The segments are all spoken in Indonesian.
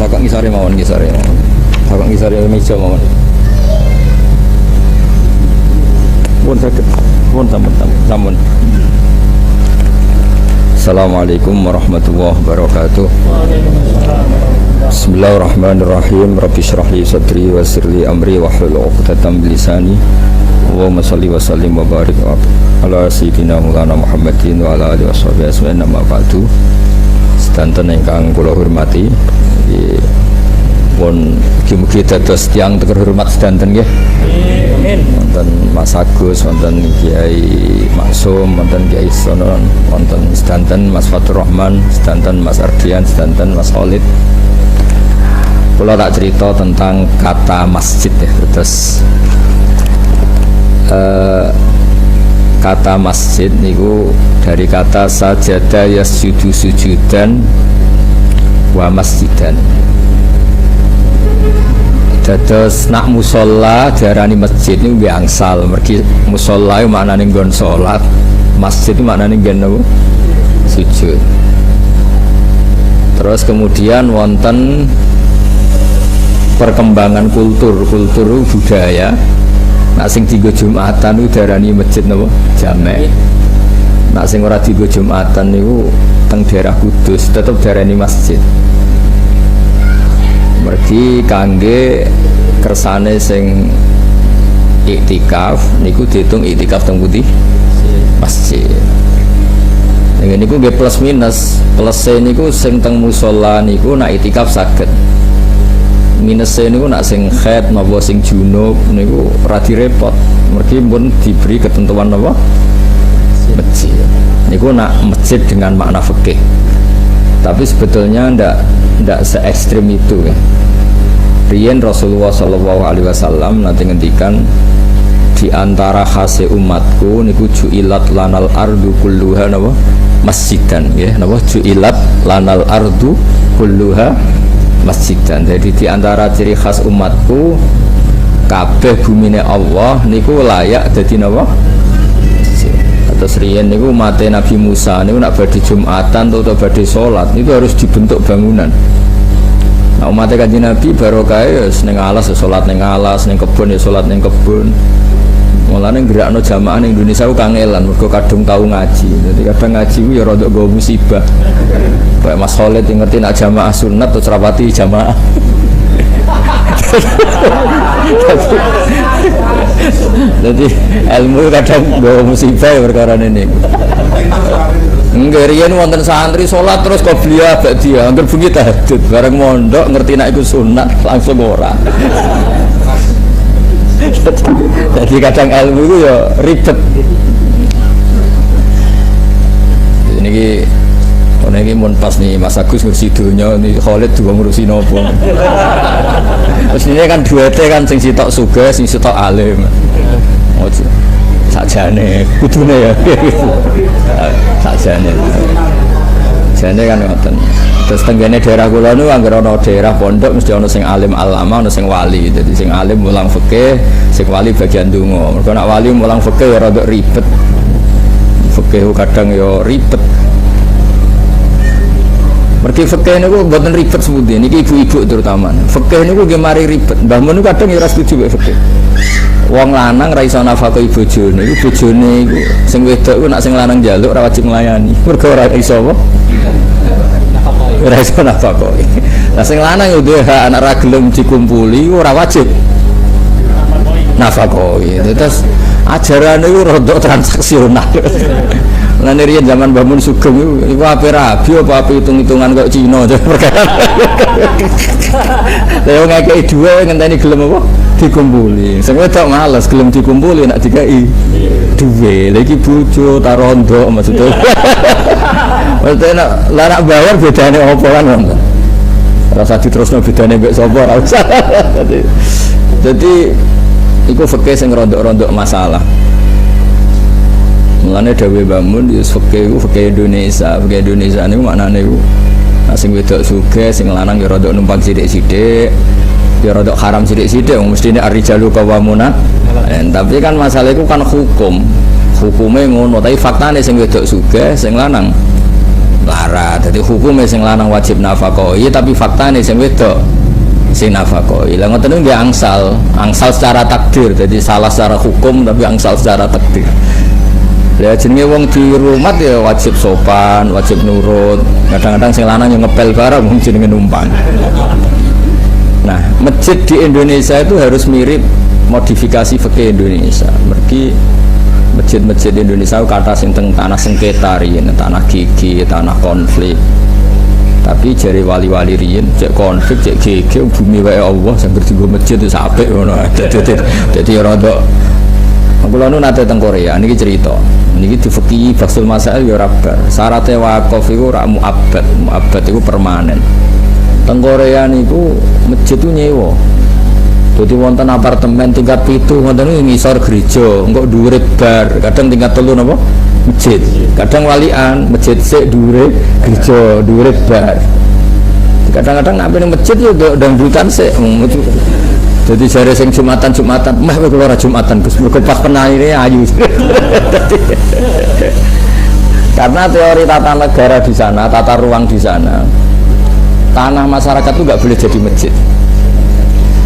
Takok ngisore mawon ngisore. Takok ngisore meja mawon. Pun saged. Pun sampun. Assalamualaikum warahmatullahi wabarakatuh. Bismillahirrahmanirrahim. Rabbi shrah li sadri wa yassir li amri wahlul 'uqdatam min lisani. Allahumma shalli wa sallim wa barik ala sayyidina Maulana Muhammadin wa ala alihi washabihi ajmain. Amma ba'du. Sedanten ingkang kula hormati, pun mugi-mugi dados tiyang terhormat sedanten nggih. Amin. Wonten Mas Agus, wonten Kiai Maksum, wonten Kiai Sonon, wonten sedanten Mas Fatur Rahman, sedanten Mas Ardian, sedanten Mas Khalid. Kula tak cerita tentang kata masjid ya. Terus kata masjid niku dari kata sajada yasjudu sujudan wa masjidan. Dados nak musola diarani masjid niku nggih angsal. Mergi musola iku maknane nggon salat, masjid iku maknane nggon sujud. Terus kemudian wonten perkembangan kultur budaya. Nak sing dienggo Jumatan niku diarani masjid napa? Jamek. Nak sing ora dienggo Jumatan niku teng daerah Kudus tetep diarani masjid. Mergi kangge kersane sing iktikaf niku diitung iktikaf teng pundi? Masjid. Ning niku nggih plus minus. Plus niku sing teng musala niku nak iktikaf saged. Minus niku nak sing haid napa sing junub niku ora direpot. Mergi pun diberi ketentuan napa? Masjid. Niku nak masjid dengan makna fikih. Tapi sebetulnya ndak se-ekstrim itu ya. Riyen Rasulullah SAW nanti ngendikan di antara khase umatku niku ju'ilat lanal ardu kulluha napa masjidan ya, napa ju'ilat lanal ardu kulluha masjidan. Jadi di antara ciri khas umatku kabeh bumine Allah niku layak dadi napa? Terus riyen niku mate Nabi Musa niku nak badhe Jumatan atau badhe salat niku harus dibentuk bangunan. Nah umatnya Kanjeng Nabi barokah ya ning alas ya salat ning alas, ning kebun ya salat ning kebun. Mulane gerakno jamaah ning Indonesia ku kangelan mergo kadung tau ngaji. Dadi kadang ngaji ku ya rada nggo musibah. Kayak Mas Khalid ngerti nak jamaah sunat terus rapati jamaah. Jadi ilmu kadang bawa musibah ya perkara ini. Enggak, riyen wonten santri sholat terus qobliyah ba'diyah, angger bengi tahajud bareng mondok ngerti nek iku sunat langsung ora. Jadi kadang ilmu itu ya ribet. Ini mun pas nih Mas Agus ngurusi dunia, nih Khalid juga ngurusi nopo. Terus ini kan duete kan sing sitok sugih, sing sitok alim. Oh, sakjane kudune ya. Sakjane. Jane kan ngoten. Terus tenggene daerah kula niku anggere ana daerah pondok mesti ana sing alim alama, ana sing wali. Jadi sing alim mulang fikih, sing wali bagian donga. Mergo nek wali mulang fikih ya rada ribet. Fikih kadang ya ribet. Mergi fikih niku mboten ribet sepundi niki ibu-ibu terutama. Fikih niku nggih mari ribet. Mbah mun kadang ya ora setuju mek fikih. Wong lanang ra iso nafkahi bojone, iku bojone iku sing wedok iku nak sing lanang njaluk ora wajib nglayani. Mergo ora iso apa? Ora iso nafkahi. Lah sing lanang yo duwe hak anak ra gelem dikumpuli ora wajib nafkahi. Terus ajarane iku rada transaksional. Lan riyen zaman Mbah Mun Sugeng iku ape rabi apa hitung-hitungan kok Cina aja perkara. Lah wong ngekeki dhuwe ngenteni gelem apa dikumpuli. Sing wedok males gelem dikumpuli nek dikeki dhuwe. Lah iki bojo ta rondo maksudnya. Maksudnya nek nek bayar bedane apa kan ngono. Rasa diterusno bedane mbek sapa ora usah. Jadi iku fikih sing rondok-rondok masalah. Mulane dawuh bangun ya fikih ku fikih Indonesia. Fikih Indonesia niku maknane ku sing wedok sugih, sing lanang ya rada numpang sithik-sithik. Ya rada haram sithik-sithik wong mestine ar-rijalu qawwamuna. Tapi kan masalah iku kan hukum. Hukume ngono, tapi faktane sing wedok sugih, sing lanang larat. Jadi hukumnya sing lanang wajib nafakoi, tapi faktanya sing wedok sing nafakoi. Lah ngoten niku nggih angsal secara takdir. Jadi salah secara hukum tapi angsal secara takdir. Ya jenenge wong di rumah ya wajib sopan, wajib nurut. Kadang-kadang sing lanang yang ngepel barang wong jenenge numpang. Nah, masjid di Indonesia itu harus mirip modifikasi fikih Indonesia. Mergi masjid-masjid Indonesia kata sing teng tanah sengketa riyen, tanah gigi, tanah konflik. Tapi jari wali-wali riyen cek konflik, cek gigi bumi wae Allah sambil dienggo masjid itu apik ngono. Dadi rada kula nu nate teng Korea niki cerita. Niki difeki basul masail ya ora bar. Syaratnya wakaf iku ora muabbad. Muabbad iku permanen. Teng Korea niku masjid itu nyewa. Jadi wonten apartemen tingkat 7 wonten ngisor gereja, engko dhuwure bar, kadang tingkat 3 napa? Masjid. Kadang walian, masjid sik dhuwure gereja, dhuwure bar. Kadang-kadang nek ning masjid yo dangdutan sik. Jadi jare sing Jumatan, meh kowe ora Jumatan Gus, mergo pas penahire ayu. Karena teori tata negara di sana, tata ruang di sana, tanah masyarakat itu nggak boleh jadi masjid.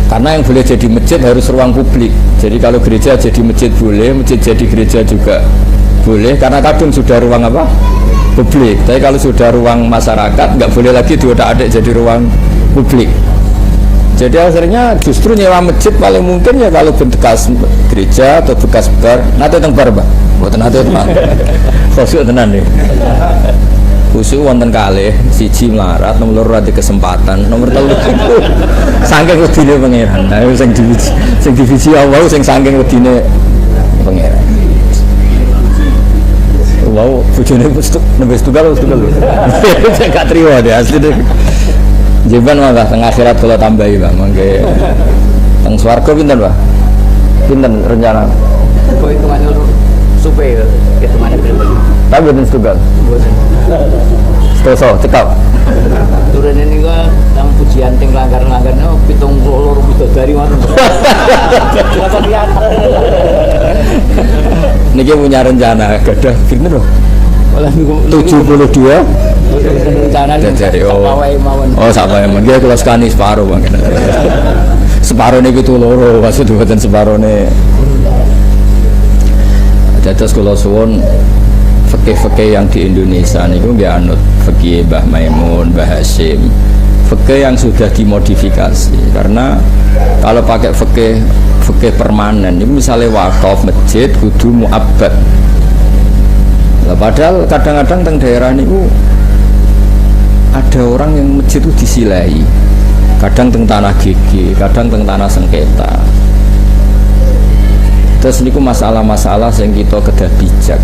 Karena yang boleh jadi masjid harus ruang publik. Jadi kalau gereja jadi masjid boleh, masjid jadi gereja juga boleh. Karena kadung sudah ruang apa? Publik. Tapi kalau sudah ruang masyarakat nggak boleh lagi diotak-atik jadi ruang publik. Jadi akhirnya justru nyewa masjid paling mungkin ya kalau bekas gereja atau bekas bar. Nanti teng bar, Pak. Mboten nate tenan. Khusyuk tenan nih. Khusyuk wonten kalih, siji melarat, nomor loro ati kesempatan, nomor 3 saking wedine pangeran. Nah sing divisi Allah sing saking wedine pangeran. Wow, bojone nembe setunggal. Gak triwo deh asli deh. Jeban malah teng akhirat kula tambahi, Bang. Mangke teng swarga pinten, Pak? Pinten rencana? Kok hitungannya supaya hitungannya berapa? Tapi boten setunggal. Boten. Stoso cekap. Turun ini kok tang pujian ting langgar-langgarnya 72 bidadari ngoten. Niki punya rencana gadah pinten lho? 72 rencana dari oh sama emang dia kalau sekali separuh Bang. Separuh ini gitu loro maksud buatan separuh ini. Jadi kalau suwon fikih-fikih yang di Indonesia niku nggih anut fikih Mbah Maimun, Mbah Hasyim. Fikih yang sudah dimodifikasi karena kalau pakai fikih permanen ini misalnya wakaf masjid kudu muabbad. Lah padahal kadang-kadang teng daerah niku ada orang yang masjid itu disilai, kadang teng tanah gigi, kadang teng tanah sengketa. Terus niku masalah-masalah yang kita kedah bijak.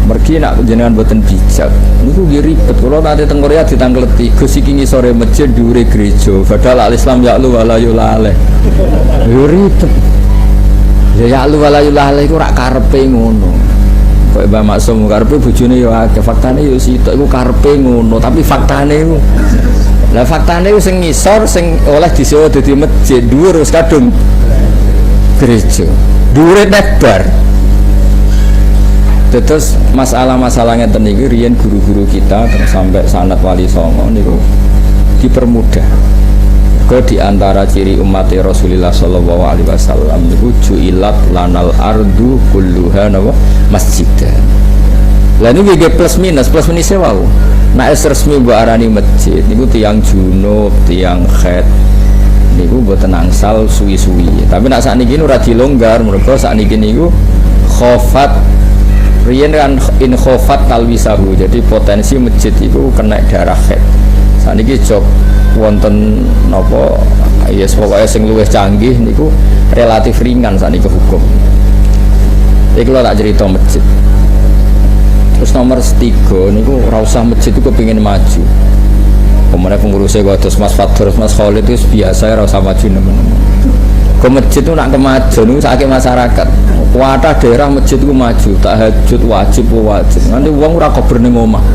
Mergi nak jenengan boten bijak, niku nggih ribet. Kula nate teng Korea ditangkleti, Gus iki ngisore masjid dhuwure gereja, padahal al-Islam ya'lu wa la yulaleh. Yo ribet. Ya ya'lu wa la yulaleh iku rak karepe ngono. Kok Mbak Maksum karepe bojone yo akeh, faktane yo sitok iku karepe ngono, tapi faktane iku. Lah faktane sing ngisor sing oleh disewa dadi masjid dhuwur wis kadung gereja. Dhuwure nebar. Terus masalah-masalah ngeten niki riyen guru-guru kita sampai sanad Wali Songo niku dipermudah. Kok di antara ciri umat Rasulullah sallallahu alaihi wasallam niku ju'ilat lanal ardu kulluha masjidan. Lah niku nggih plus minus wae. Nek resmi mbok arani masjid niku tiyang junub, tiyang khed niku mboten angsal suwi-suwi. Tapi nek sakniki ora dilonggar, mergo sakniki niku khofat riyen kan in khofat talwisahu. Jadi potensi masjid itu kena darah khed. Sakniki jog wonten napa ya pokoke sing luwih canggih niku relatif ringan sakniki hukum. Iki kula tak cerita masjid. Terus nomor 3 niku ora usah masjid itu kepengin maju. Kemudian pengurusnya kok terus Mas Fatur, Mas Khalid itu biasa ora usah maju nemen-nemen. Ke masjid itu nak kemajuan niku sakake masyarakat. Kuatah daerah masjid itu maju, tahajud wajib. Nanti wong ora kober ning omah.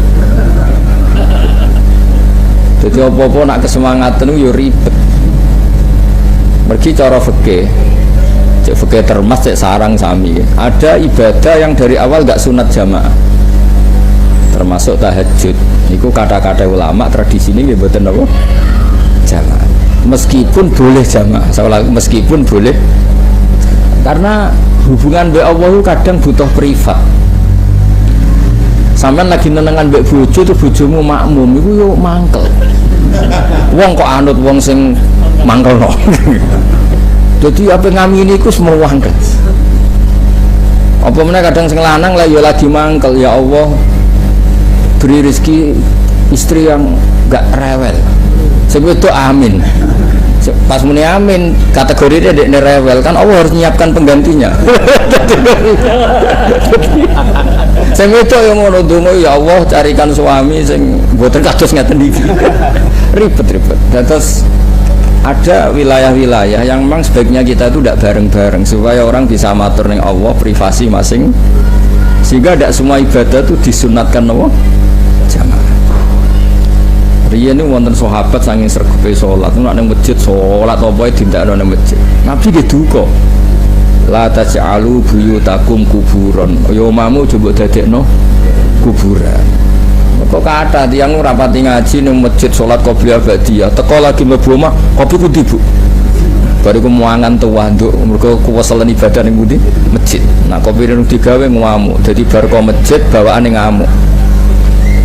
Jadi apa-apa nak kesemangatan itu ya ribet. Mergi cara fikih, cek fikih termas, cek sarang sami. Ada ibadah yang dari awal gak sunat jamaah. termasuk tahajud. Niku kata-kata ulama tradisi ini mboten napa jamaah. Meskipun boleh jamaah, meskipun boleh, karena hubungan mbek Allah itu kadang butuh privat. Sampeyan lagi nenengan mbek bojo tuh bojomu makmum iku yo mangkel. Wong kok anut wong sing mangkelno. Jadi apa ngamini iku semua wangkel. Apa meneh kadang sing lanang lah ya lagi mangkel, ya Allah beri rezeki istri yang gak rewel. Sing wedok amin. Pas muni amin kategorinya dekne rewel kan Allah harus menyiapkan penggantinya. Sing wedok yang ngono donga ya Allah carikan suami sing mboten kados ngeten iki. Ribet-ribet. Terus ada wilayah-wilayah yang memang sebaiknya kita itu tidak bareng-bareng supaya orang bisa matur ning Allah privasi masing, sehingga tidak semua ibadah itu disunatkan Allah jamaah. Riyen niku wonten sahabat saking sregepe salat, nek nang masjid salat apa dindakno nang masjid. Nabi nggih duka. La taj'alu buyutakum kuburon. Ya omamu coba dadekno kuburan. Kok kata tiang rapati ngaji nang masjid salat qobliyah ba'diyah. Teko lagi mlebu omah, kopi ku tibu. Bariku muangan tuwa nduk mergo kuweselen ibadah ning pundi? Masjid. Nah, kopi ning digawe ngamuk. Dadi bar kok masjid bawaane ngamuk.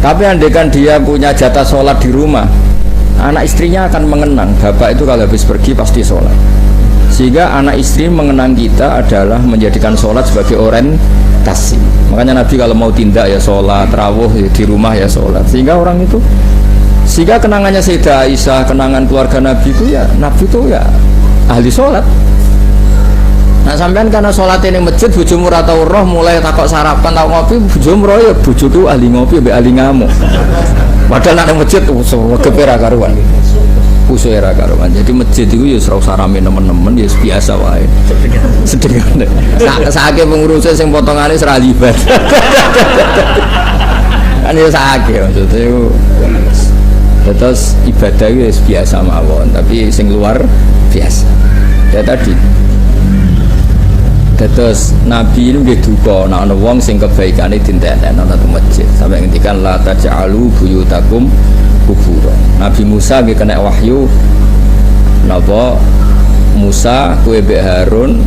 Tapi andaikan dia punya jatah sholat di rumah, anak istrinya akan mengenang. Bapak itu kalau habis pergi pasti sholat. Sehingga anak istri mengenang kita adalah menjadikan sholat sebagai orientasi. Makanya Nabi kalau mau tindak ya sholat, rawuh ya di rumah ya sholat. Sehingga orang itu, sehingga kenangannya Sayyidah Aisyah, kenangan keluarga Nabi itu ya ahli sholat. Nah sampean karena sholat ini masjid bojomu ora tau roh mulai takok sarapan tau ngopi bojomu roh ya bojoku ahli ngopi mbek ahli ngamuk. Padahal nang masjid wegepe ra karuan. Kusuk ra karuan. Jadi masjid itu ya ora usah rame nemen-nemen ya biasa wae. Sedengane. Saake pengurusnya sing potongane ora libat. Kan ya saake maksudnya itu. Terus ibadah itu biasa mawon tapi sing luar biasa. Ya tadi terus Nabi itu nggih duka nek ana wong sing kebaikane dintentekno nang masjid sampai ngendikan la taj'alu buyutakum kuburan. Nabi Musa nggih kena wahyu napa Musa kowe mbek Harun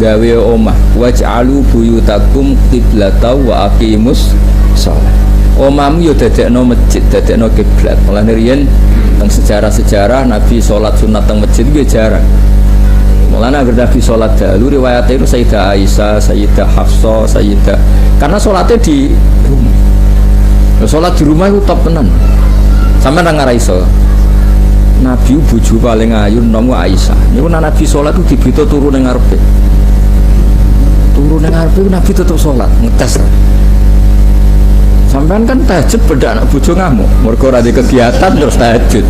gawe omah waj'alu buyutakum qiblatan wa aqimus shalah. Omahmu yo dadekno masjid, dadekno kiblat. Mulane riyen teng sejarah-sejarah Nabi salat sunat teng masjid nggih jarang. Mulanya agar Nabi sholat dahulu riwayatnya itu Sayyidah Aisyah, Sayyidah Hafsah, Sayyidah karena sholatnya di rumah. Sholat di rumah itu top tenan. Sampai nang ngaraisa. Nabi bojo paling ayu nomu Aisyah. Niku Nabi sholat itu dibrito turu ning ngarepe. Turu ning ngarepe Nabi tetep sholat, ngetes. Sampean kan tahajud beda anak bojo ngamuk. Mergo ora ada kegiatan terus tahajud.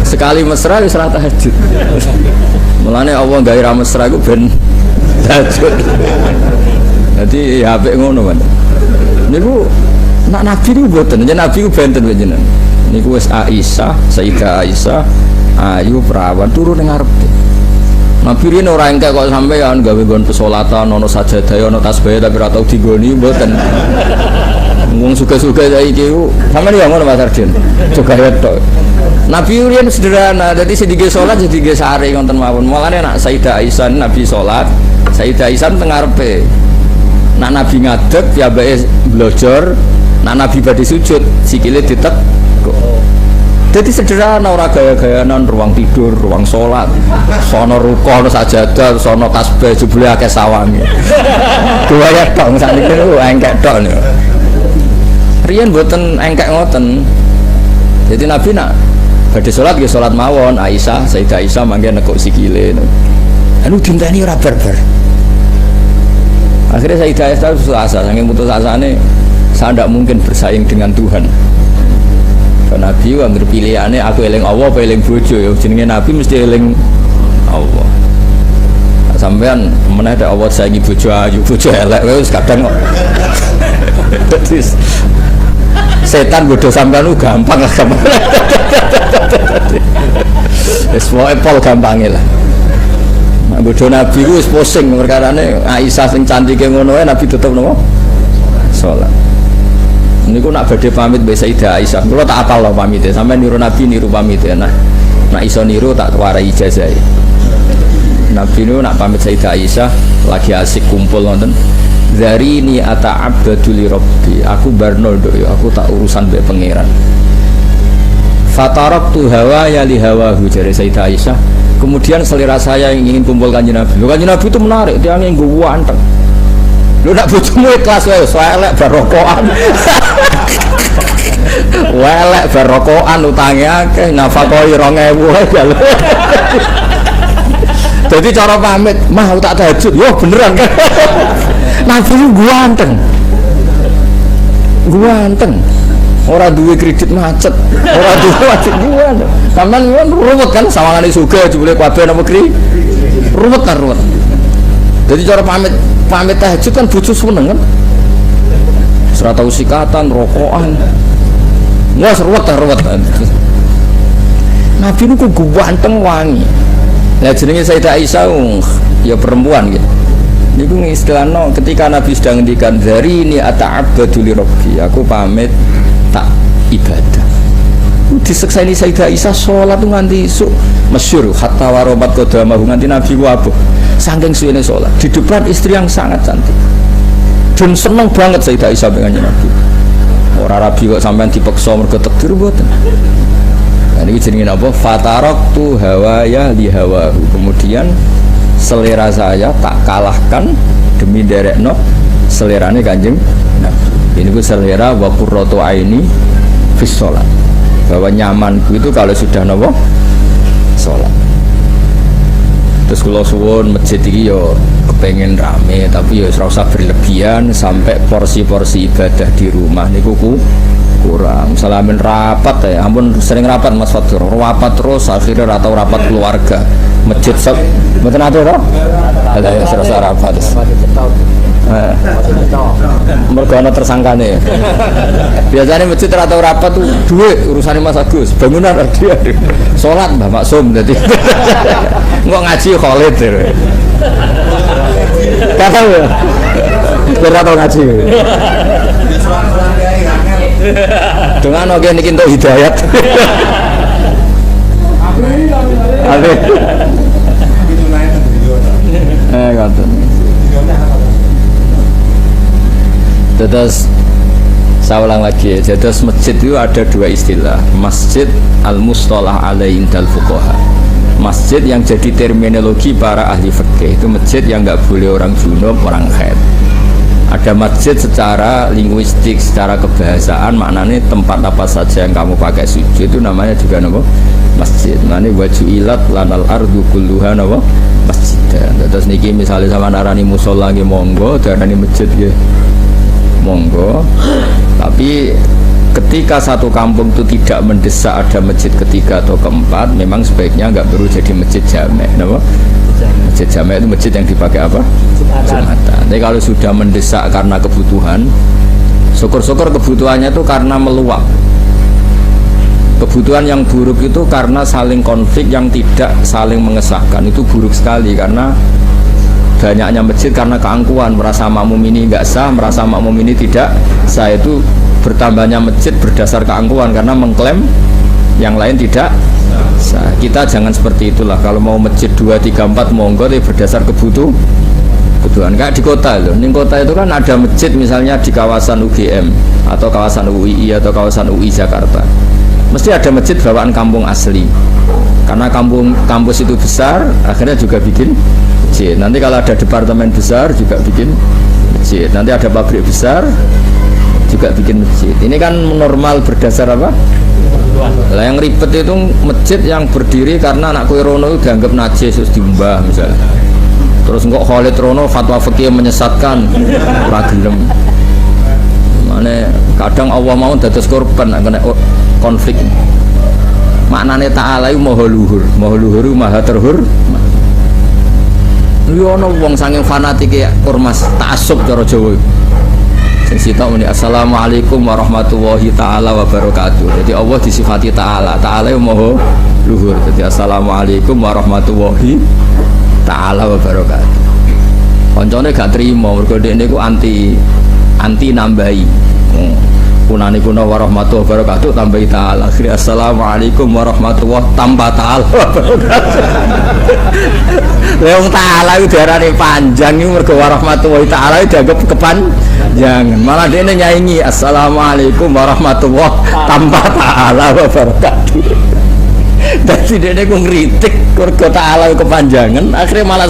Sekali mesra wis ora tahajud. Mulane Allah gawe ra mesra iku ben tahajud. Dadi apik ngono kan. Niku nak Nabi niku mboten, yen Nabi ku benten jenengan. Niku wis Aisyah, Sayyidah Aisyah, ayu perawan turu ning ngarepe. Nabi rene ora engkek kok sampean gawe nggon pesolatan ana sajadah ana tasbih tapi ora tau digoni mboten. Wong suka-suka saiki ku sampean ya ngono Mas Arjen. Juga tok. Nabi urian sederhana, jadi sedikit sholat sedikit sehari ngonten mawon. Mulane nak Sayyidah Aisyah Nabi sholat, Sayyidah Aisyah tengarepe. Nak Nabi ngadeg ya bae blojor, nak Nabi badhe sujud sikile ditek. Jadi sederhana ora gaya-gayanan ruang tidur, ruang sholat, sono ruko, sono sajadah, sono tasbih jebule akeh sawange. Dua ya tok sakniki niku engkek tok niku. Riyen mboten engkek ngoten. Jadi Nabi nak badhe salat nggih salat mawon, Aisyah, Sayyidah Aisyah mangke nekuk sikile. Anu dinteni ora barbar. Akhirnya Sayyidah Aisyah putus asa, saking putus asane saya tidak mungkin bersaing dengan Tuhan. Karena Nabi anggere pilihane aku eling Allah apa eling bojo ya jenenge Nabi mesti eling Allah. Sampean meneh ada Allah saingi bojo ayu, bojo elek wis kadang kok. Setan bodoh sampean lu gampang lah gampang. Wis wae pol gampange lah. Nek bodoh Nabi ku wis pusing perkarane Aisyah sing cantike ngono ae Nabi tetep nopo? Salat. Niku nak badhe pamit mbek Sayyidah Aisyah. Kula tak apal lho pamite. Sampai niru Nabi niru pamite. Nah iso niru tak warai ijazah. Nabi niku nak pamit Sayyidah Aisyah lagi asik kumpul nonton. Zarini ata'abbadu li rabbi. Aku barno nduk ya, aku tak urusan mbek pangeran. Fataraktu hawaya li hawahu jare Sayyidah Aisyah. Kemudian selera saya yang ingin kumpul Kanjeng Nabi. Kanjeng Nabi itu menarik, dia yang nggo anteng. Lu nak bojomu ikhlas wae, elek barokokan. Welek barokokan utange akeh, nafakoi 2000 wae lho. Jadi cara pamit, mah tak tahajud. Yo beneran kan. Nabi gua anteng. Ora duwe kredit macet, ora duwe macet gua. Sampeyan ruwet kan sawangane sugih jebule kabeh napa kri? Ruwet. Jadi cara pamit tahajud kan bojo seneng kan. Ora tau sikatan, rokokan. Wes ruwet. Nabi niku ganteng wangi. Lah jenenge Sayyidah Aisyah ya perempuan gitu. Niku istilahno ketika Nabi sedang ngendikan dari ini ata'abbadu li rabbi, aku pamit tak ibadah. Disekseni Sayyidah Aisyah salat nganti isuk masyhur hatta warobat qadamahu nganti Nabi ku abuh. Saking suwene salat di depan istri yang sangat cantik. Dan seneng banget Sayyidah Aisyah dengan Nabi. Ora rabi kok sampean dipaksa mergo takdir mboten. Nah ini jenenge apa? Fataraktu hawaya li hawahu. Kemudian selera saya tak kalahkan demi derekno selerane Kanjeng Nabi. Ini ku selera wa qurratu aini fis shalat. Bahwa nyamanku itu kalau sudah nopo sholat. Terus kalau suwun masjid ini yo kepengen rame, tapi yo ora usah berlebihan sampai porsi-porsi ibadah di rumah niku kurang. Salamin rapat ya, ampun sering rapat Mas Fatur, rapat terus akhirnya atau rapat keluarga. Masjid sep, mboten ate to? Ada ya serasa rapat. Mergo ana tersangkane. Biasanya masjid atau rapat tuh duit urusannya Mas Agus, bangunan dia. Salat Mbah Maksum dadi. Engko ngaji Khalid. Kata ya. Ora tau ngaji. Dengan oke niki entuk hidayat. Amin. Ngoten. Terus saya ulang lagi ya. Jadi masjid itu ada dua istilah. Masjid al-mustalah alaihi indal fuqaha. Masjid yang jadi terminologi para ahli fikih itu masjid yang nggak boleh orang junub, orang haid. Ada masjid secara linguistik, secara kebahasaan maknanya tempat apa saja yang kamu pakai sujud itu namanya juga nama masjid. Maknanya wajuilat lanal ardu kulluha nama masjid. Terus niki misalnya sama narani musola nggih monggo, darani masjid nggih monggo. Tapi ketika satu kampung itu tidak mendesak ada masjid ketiga atau keempat, memang sebaiknya nggak perlu jadi masjid jamek, nama? Masjid jamek itu masjid yang dipakai apa? Jumatan. Tapi kalau sudah mendesak karena kebutuhan, syukur-syukur kebutuhannya itu karena meluap. Kebutuhan yang buruk itu karena saling konflik yang tidak saling mengesahkan, itu buruk sekali karena banyaknya masjid karena keangkuhan, merasa makmum ini enggak sah, merasa makmum ini tidak sah. Itu bertambahnya masjid berdasar keangkuhan karena mengklaim yang lain tidak sah. Kita jangan seperti itulah. Kalau mau masjid 2, 3, 4 monggo tapi berdasar kebutuhan. Kayak di kota loh. Di kota itu kan ada masjid misalnya di kawasan UGM atau kawasan UII atau kawasan UI Jakarta. Mesti ada masjid bawaan kampung asli. Karena kampus itu besar, akhirnya juga bikin masjid. Nanti kalau ada departemen besar juga bikin masjid. Nanti ada pabrik besar juga bikin masjid. Ini kan normal berdasar apa? Lah yang ribet itu masjid yang berdiri karena anak kue Rono itu dianggap najis terus diumbah misalnya. Terus kok Khalid Rono fatwa fikih menyesatkan, ora gelem. Mane kadang Allah mau dados korban kena konflik. Maknane ta'ala iku maha luhur maha terhur. Yo ana wong saking fanatike ormas ta'assub cara Jawa. Sing sitok muni assalamualaikum warahmatullahi taala wabarakatuh. Jadi Allah disifati taala. Taala iku maha luhur. Jadi assalamualaikum warahmatullahi taala wabarakatuh. Koncone gak trimo mergo dekne ku anti nambahi. punani kuna warahmatullahi wabarakatuh tambah ta'ala akhirnya assalamualaikum warahmatullahi tambah ta'ala wabarakatuh. Leung ta'ala itu diarani panjang itu mergo warahmatullahi ta'ala itu dianggap kepanjangan, malah dia nyanyi assalamualaikum warahmatullahi tambah ta'ala wabarakatuh. Jadi dia ngeritik mergo ta'ala kepanjangan akhirnya malah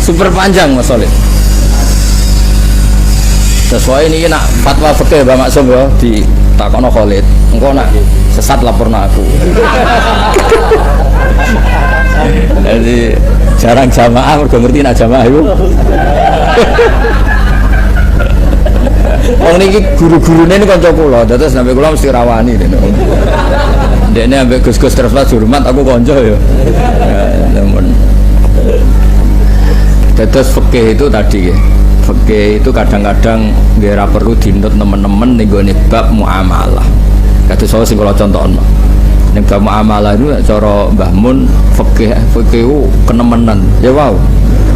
super panjang Mas Solid. Sesuai ini nak fatwa fikih Mbak Maksum ya di takono Khalid. Engko nak sesat laporno aku. Jadi jarang jamaah mergo ngerti nak jamaah itu. Wong niki guru-gurune ini kanca kula, terus sampe kula mesti rawani dene. Dene ambek Gus-gus terus hormat aku kanca ya. Namun terus fikih itu tadi ya. Fikih itu kadang-kadang nggak perlu dinut teman-teman nih gue bab muamalah. Kata saya sih kalau contohnya, nih bab muamalah itu cara Mbah Mun fikih itu kenemenan. Ya wow,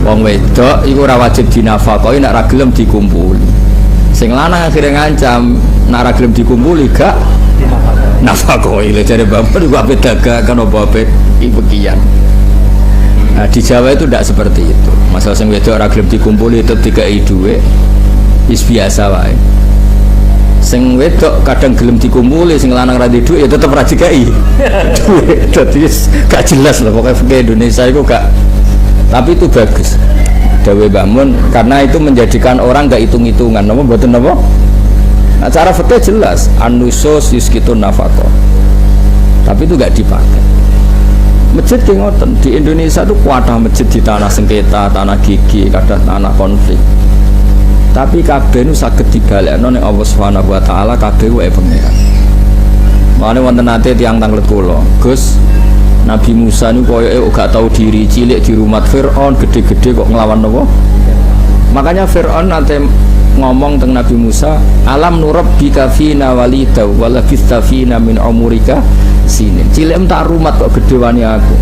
wong wedok itu ora wajib dinafakoi, nak ra gelem dikumpuli. Sing lanang akhirnya ngancam, nak ra gelem dikumpuli gak nafakoi. Lha jare Mbah Mun gua beda gak kan opo-opo ibekian. Nah, di Jawa itu tidak seperti itu. Masalah sing wedok ora gelem dikumpuli itu dikai dhuwit wis biasa wae. Sing wedok kadang gelem dikumpuli, sing lanang ra di dhuwit ya tetep ra dikai dhuwit. Dadi gak jelas lho pokoknya fikih Indonesia itu gak. Tapi itu bagus. Dawe Mbah Mun karena itu menjadikan orang gak hitung-hitungan. Napa mboten napa? Nah, cara fikih jelas, an-nusus yuskitun nafaqah. Tapi itu gak dipakai. Masjid ki ngoten di Indonesia itu kuatah masjid di tanah sengketa, tanah gigi, kadang tanah konflik. Tapi kabeh nu saged dibalekno ning Allah Subhanahu wa taala kabeh wae pangeran. Mane wonten nate tiyang tanglet kula, Gus, Nabi Musa niku koyoke gak tahu diri, cilik di rumah Firaun, gede-gede kok nglawan napa? Makanya Firaun nate ngomong teng Nabi Musa, alam nurabbika fina walida wa labista fina min umurika sini. Cilik tak rumat kok gede wani aku.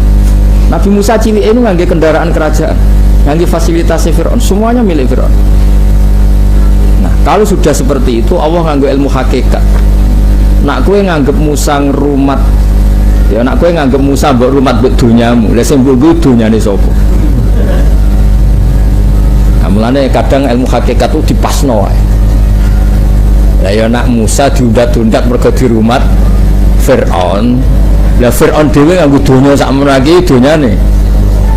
Nabi Musa cilik ini ngangge kendaraan kerajaan, ngangge fasilitas Firaun, semuanya milik Firaun. Nah, kalau sudah seperti itu Allah nganggo ilmu hakikat. Nak kowe nganggep Musa ngrumat, ya nak kowe nganggep Musa mbok rumat mbek dunyamu, lha sing mbok dunyane sapa? Nah, mulane kadang ilmu hakikat itu dipasno wae. Lah ya nak Musa diundat-undat mergo dirumat Fir'aun. Lah Fir'aun dhewe nganggo donya sak menawa iki donyane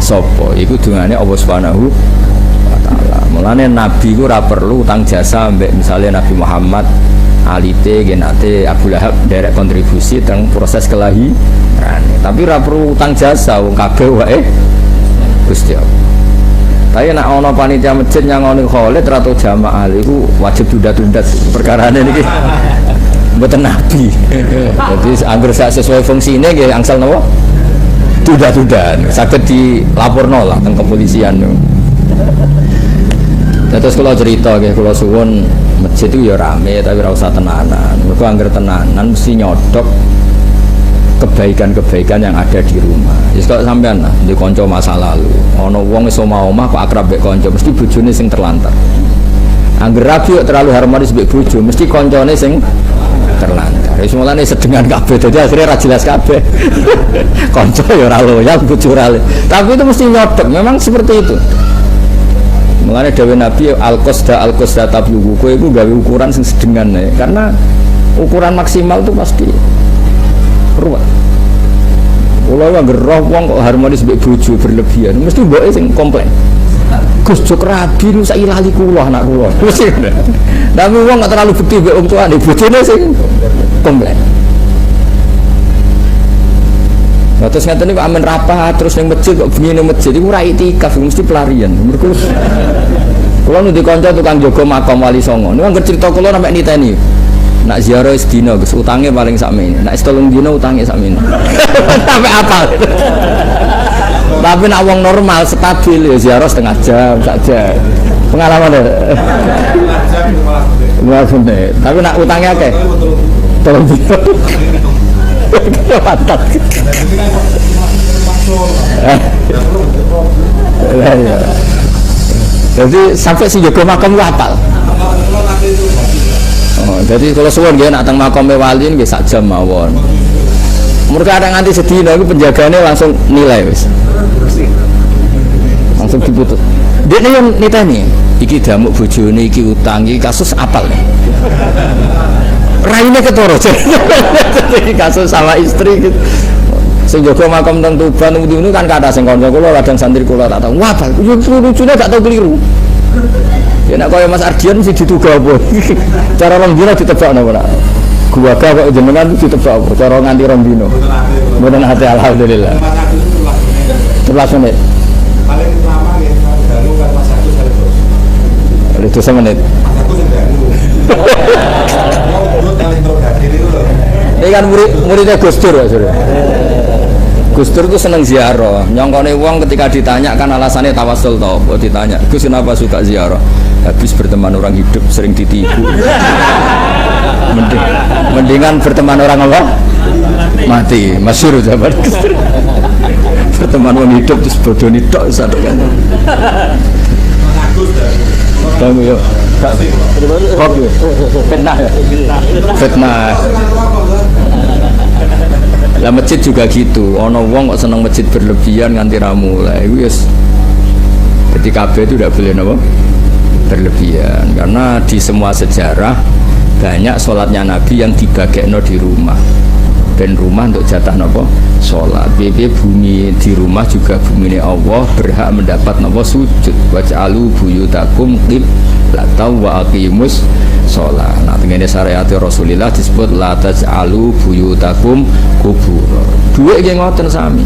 sapa? Iku dongane Allah Subhanahu wa taala. Mulane nabi ku ora perlu utang jasa mbek misale Nabi Muhammad alite genate Abu Lahab derek kontribusi teng proses kelahiran. Tapi ora perlu utang jasa wong kabeh wae Gusti Allah. Tapi nak ono panitia masjid nyangoni Khalid atau jamaah itu wajib tunda-tunda perkarane niki. Mboten nabi. Jadi angger sesuai fungsine nggih angsal napa? Tunda-tunda. Saged dilaporno lah teng kepolisian. Terus kalau cerita nggih kula suwun masjid itu ya rame tapi ora usah tenanan. Mergo angger tenanan mesti nyodok kebaikan-kebaikan yang ada di rumah. Wis kok sampean lah di kanca masa lalu. Ana wong iso omah kok akrab mek kanca, mesti bojone sing terlantar. Angger rabi terlalu harmonis mek bojo, mesti kancane sing terlantar. Wis mulane sedengan kabeh dadi akhirnya ra jelas kabeh. Kanca ya ora loyal, bojo ora. Tapi itu mesti nyodok, memang seperti itu. Mulane dawuh Nabi al-qasda tablugu, kowe iku gawe ukuran sing sedengan ya. Karena ukuran maksimal itu pasti ruwet. Kalau yang gerah wong kok harmonis mbek bojo berlebihan, mesti mboke sing komplain. Gus jok rabi nu sak ilali kula anak kula. Tapi wong gak terlalu bekti mbek wong tuane, bojone sing komplain. Nah, terus ngaten niku amen rapat terus ning masjid kok bengi ning masjid iku ora iktikaf mesti pelarian. Mergo kula nu dikanca tukang jaga makam Wali Songo. Niku anggere crita kula sampe niteni. Nak ziarah sedina Gus utangnya paling sakmene. Nak setulung dina utangnya sakmene. Sampai apa? Tapi nak wong normal stabil ya ziarah setengah jam saja. Pengalaman ya. Tapi nak utangnya akeh. Tolong dina. Mantap. Jadi sampai si jaga makam hafal. Jadi kalau suwon nggih nak teng makome wali nggih sak jam mawon. Mereka ada nganti sedina iku penjagane langsung nilai wis. Langsung diputus. Dia nih yang niteni, iki damuk bojone, iki utang, iki kasus apal nih. Raine ketoro. Jadi kasus sama istri gitu. Sing jaga makam teng Tuban itu kan kada sing kanca kula kadang santri kula tak tahu. Wah, lucunya gak tau keliru. Ya nek kaya Mas Ardian mesti dituga apa. Cara rong dina ditebakno ora. Gua kok jenengan ditebak apa cara nganti rong dina. Mboten hati alhamdulillah. 11 menit. Paling lama ya baru kan Mas Agus harus. Itu semenit. Aku sing baru. Mau urut yang interogasi itu loh. Ini kan muridnya Gus Dur ya, Sur. Gus Dur itu seneng ziarah. Nyongkone wong ketika ditanya kan alasannya tawasul tau. Oh ditanya, Gus kenapa suka ziarah? Habis berteman orang hidup sering ditipu. Mendingan berteman orang apa? Mati. Masyhur zaman Gus Dur. Berteman orang hidup terus bodoni tok satu kan. Agus dan Kamu yo. Kok yo. Fitnah ya. Fitnah. Lah masjid juga gitu. Ono wong kok seneng masjid berlebihan nganti ra mulai. Iku wis jadi kabeh itu tidak boleh napa? Berlebihan. Karena di semua sejarah banyak sholatnya Nabi yang dibagekno di rumah. Ben rumah untuk jatah napa? Sholat. Bebe bumi di rumah juga bumi ini Allah berhak mendapat napa sujud. Waj'alu buyutakum qiblatan wa aqimus sholat. Nah, dengan syariat Rasulullah disebut la taj'alu buyutakum kubur. Duit nggih ngoten sami.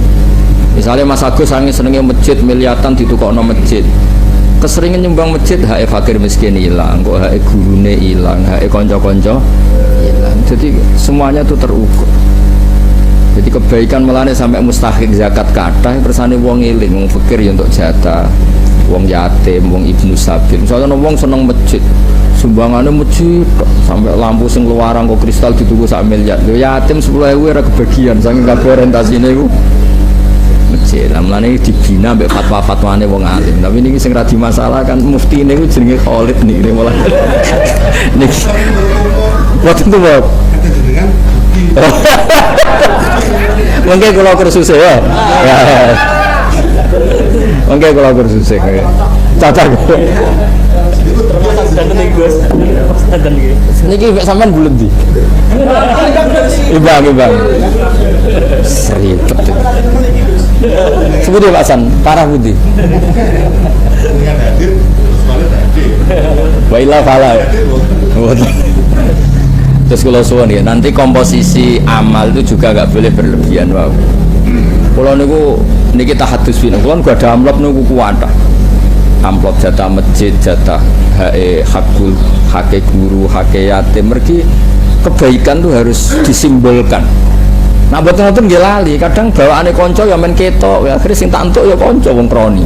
Misalnya Mas Agus sange senenge masjid miliatan ditukokno masjid. Keseringan nyumbang masjid hak fakir miskin hilang, kok hak gurune hilang, hak kanca-kanca hilang. Jadi semuanya itu terukur. Jadi kebaikan melane sampai mustahik zakat kathah persane wong eling, wong fakir ya untuk jatah, wong yatim, wong ibnu sabil. Misalnya wong seneng masjid, sumbangannya masjid sampai lampu sing luarang kok kristal dituku 1 miliar. Yo yatim 10.000 ora kebagian saking kabeh orientasine iku masjid. Lah melane dibina mbek fatwa-fatwane wong alim. Tapi niki sing ra dimasalah kan muftine iku jenenge Khalid niki malah. Niki. Waktu itu Bob. dengan Mungkin kalau kursus ya. Mungkin kalau kursus ya. Cacar. Niki sampean bulet di. Ibang. Seribet. Sebut ya Pak San, parah budi. dengan hadir terus balik hadir. Baiklah fala. Terus kalau suwon ya, nanti komposisi amal itu juga nggak boleh berlebihan. Wow. Kalau niku niki tahadus bin, kalau nggak ada amplop niku kuatah. Amplop jatah masjid, jatah hakul, hake guru, hake yatim. Mergi kebaikan tuh harus disimbolkan. Nah betul-betul nggih lali. Kadang bawaane konco ya men ketok, ya akhirnya sing tak entuk ya konco wong kroni.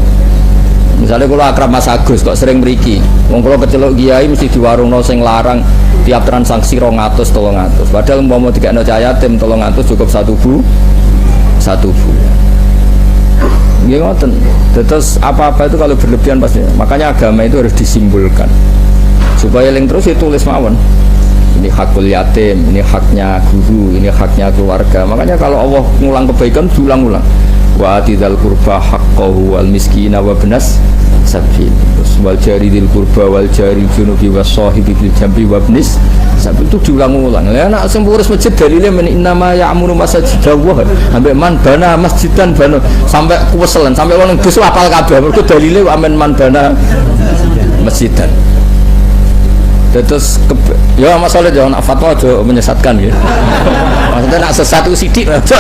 Misalnya kalau akrab Mas Agus kok sering mriki, wong kula kecelok kiai mesti di warungno sing larang tiap transaksi 200 300. Padahal umpama dikekno cah yatim 300 cukup satu bu. Nggih ngoten. Terus apa-apa itu kalau berlebihan pasti. Makanya agama itu harus disimbolkan. Supaya eling terus ditulis mawon. Ini hakul yatim, ini haknya guru, ini haknya keluarga. Makanya kalau Allah ngulang kebaikan diulang-ulang. Wa atidal qurba haqqahu wal miskina wa ibnas sabil. Wal jari dil qurba wal jari junubi was sahibi bil jambi wa ibnis sabil itu diulang-ulang. Lah nek sing ngurus masjid dalile men innama ya'muru masajidallah. Sampai man bana masjidan bana sampai kuweselan sampai wong Gus apal kabeh. Mergo dalile amen man bana masjidan. Terus ya masalah jangan fatwa aja menyesatkan ya. Maksudnya nak sesat itu sidik aja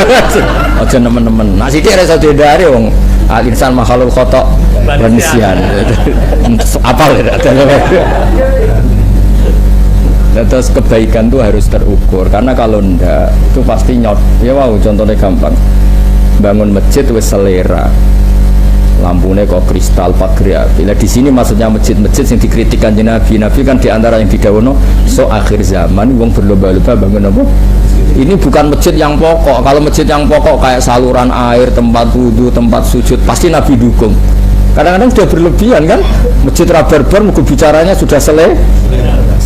teman-teman. Nak sidik rasa dihindari wong al-insan makhluk khata wa nisyan. Apal ya. Terus kebaikan itu harus terukur karena kalau ndak itu pasti nyot. Ya wow contohnya gampang. Bangun masjid wis selera. Lampunya kok kristal pagar api. Lah di sini maksudnya masjid-masjid yang dikritikkan Nabi. Nabi kan diantara yang didawono so akhir zaman wong berlomba-lomba bangun apa? Ini bukan masjid yang pokok. Kalau masjid yang pokok kayak saluran air, tempat wudhu, tempat sujud, pasti Nabi dukung. Kadang-kadang sudah berlebihan kan? Masjid rabar-bar, bicaranya sudah selesai.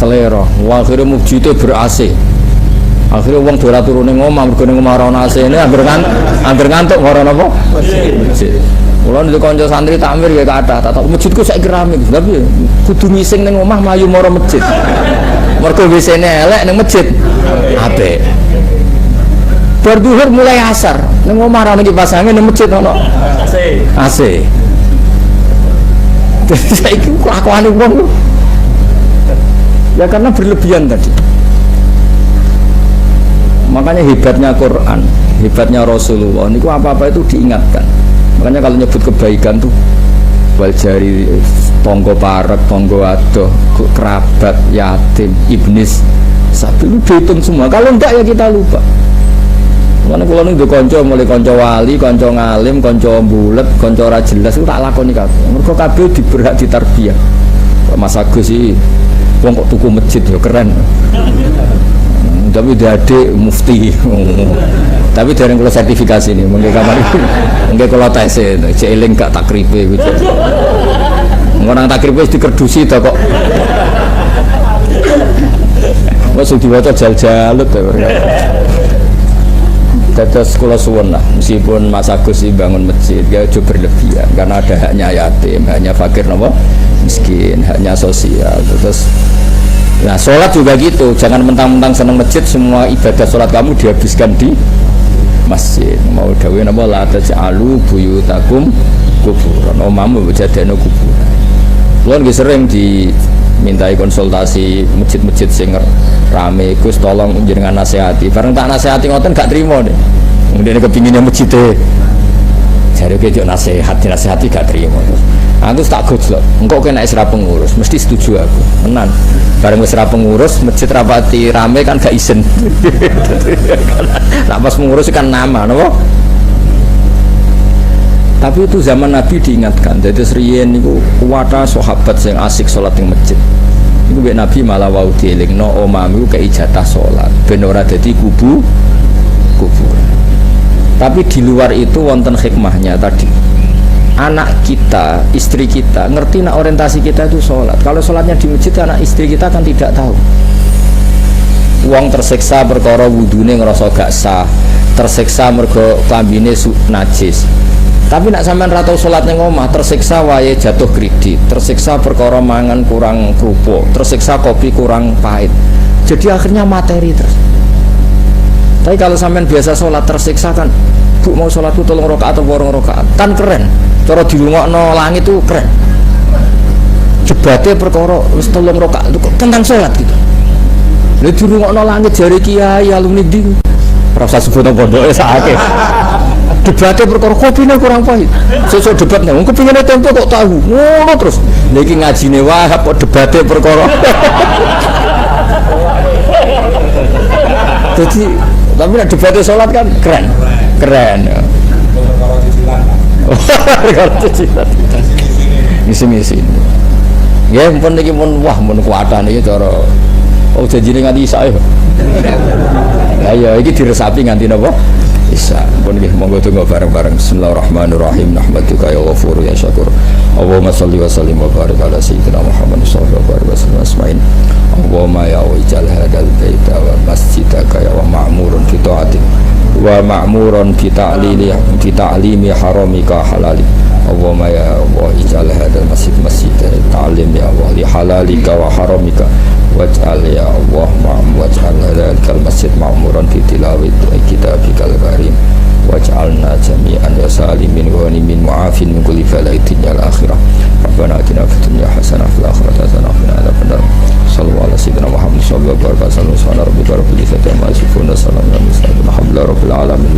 selera. Wah, akhirnya mujite ber-AC. Akhirnya wong ora turu ning omah mergo ning omah ora ono AC-ne angger ngantuk ora ono apa? Masjid. Kula nek kanca santri takmir ya kathah, tak masjidku saiki rame, tapi kudu ngising ning omah mlayu mara masjid. Mergo WC-ne elek ning masjid. Apik. Bar zuhur mulai asar, ning omah ra kipas angin ning masjid ono AC. Saiki kelakuane wong. Ya karena berlebihan tadi. Makanya hebatnya Quran, hebatnya Rasulullah. Niku apa-apa itu diingatkan. Makanya kalau nyebut kebaikan tuh wal jari tonggo parek, tonggo adoh, kerabat, yatim, ibnis, sapi itu dihitung semua. Kalau enggak ya kita lupa. Makanya kalau nih konco mulai konco wali, konco ngalim, konco bulet, konco ora jelas itu tak lakoni kabeh. Mergo kabeh diberhak ditarbiyah. Mas Agus sih, wong kok tuku masjid ya keren. Tapi dia adik mufti. Tapi dari kalau sertifikasi nih, mungkin kamar itu, mungkin kalau tes celing gak takripe gitu. Orang takripe dikerdusi tak kok. Masuk dibaca jal-jalut ya. Tetes sekolah suwon lah, meskipun Mas Agus bangun masjid, dia juga berlebihan karena ada haknya yatim, haknya fakir, nopo miskin, haknya sosial. Terus, nah sholat juga gitu, jangan mentang-mentang seneng masjid, semua ibadah sholat kamu dihabiskan di masjid. Mau dawuh napa la taj'alu buyutakum kuburan, omamu jadene kuburan. Kulo nggih sering dimintai konsultasi masjid-masjid sing rame, Gus tolong jenengan nasihati. Bareng tak nasihati ngoten gak trimo nih. Kemudian kepinginnya masjid jare ke nasihat, dinasihati gak trimo. Aku tak gojlok, engkau kena isra pengurus, mesti setuju aku, menan. Bareng isra pengurus, masjid rapati rame kan gak isen. Nah pas pengurus kan nama, no? Tapi itu zaman Nabi diingatkan, jadi serian itu kuwata sahabat yang asik sholat di masjid. Itu Nabi malah wau dielingno omamu ke ijatah sholat, ben ora dadi kuburan. Tapi di luar itu wonten hikmahnya tadi. Anak kita, istri kita, ngerti nak orientasi kita itu sholat. Kalau sholatnya di masjid, anak istri kita kan tidak tahu. Uang tersiksa perkara wudune ngerasa gak sah, tersiksa mergo klambine najis. Tapi nak sampean ra tau sholat ning omah, tersiksa wae jatuh kredit, tersiksa perkara mangan kurang kerupuk, tersiksa kopi kurang pahit. Jadi akhirnya materi terus. Tapi kalau sampean biasa sholat tersiksa kan, Bu mau sholatku 3 rakaat atau 2 rakaat, kan keren. Cara dilungokno langit itu keren. Jebate perkara wis 3 rakaat itu tentang sholat gitu. Lha dilungokno langit jari kiai alumni ndi. Ora usah sebut pondoke sakake. Debatnya perkara kopine kurang pahit. Sesuk debatnya wong kepingine tempo kok tahu. Ngono terus. Lha iki ngajine wae kok debatnya perkara. Jadi tapi nek debatnya sholat kan keren. Keren. Kalau cicilan. Kalau cicilan. Misi-misi. Ya pun niki pun wah mun kuatan iki cara oh janjine nganti isa ya. Lah ya iki diresapi nganti napa? Isa. Pun nggih monggo donga bareng-bareng. Bismillahirrahmanirrahim. Nahmaduka ya ghafur ya syakur. Allahumma shalli wa sallim wa barik ala sayyidina Muhammad sallallahu alaihi wasallam. Allahumma ya wajal hadal baita wa masjidaka ya wa ma'murun fi ta'atik wa ma'murun fi ta'limi haramika halali. Allahumma ya Allah ij'al hadal masjid ta'lim ya Allah li halalika wa haramika waj'al ya Allah waj'al hadal masjid ma'muran fi tilawati kitabikal karim waj'alna jami'an ya salimin wa ghanimin mu'afin min kulli falaitin ya al-akhirah. Rabbana atina fid dunya hasanah wa fil akhirati hasanah wa qina adzabannar. Sallallahu alaihi wasallam Muhammad sallallahu alaihi wasallam. Subhana rabbika rabbil izzati amma yasifun wa salamun alal mursalin walhamdulillahi rabbil alamin.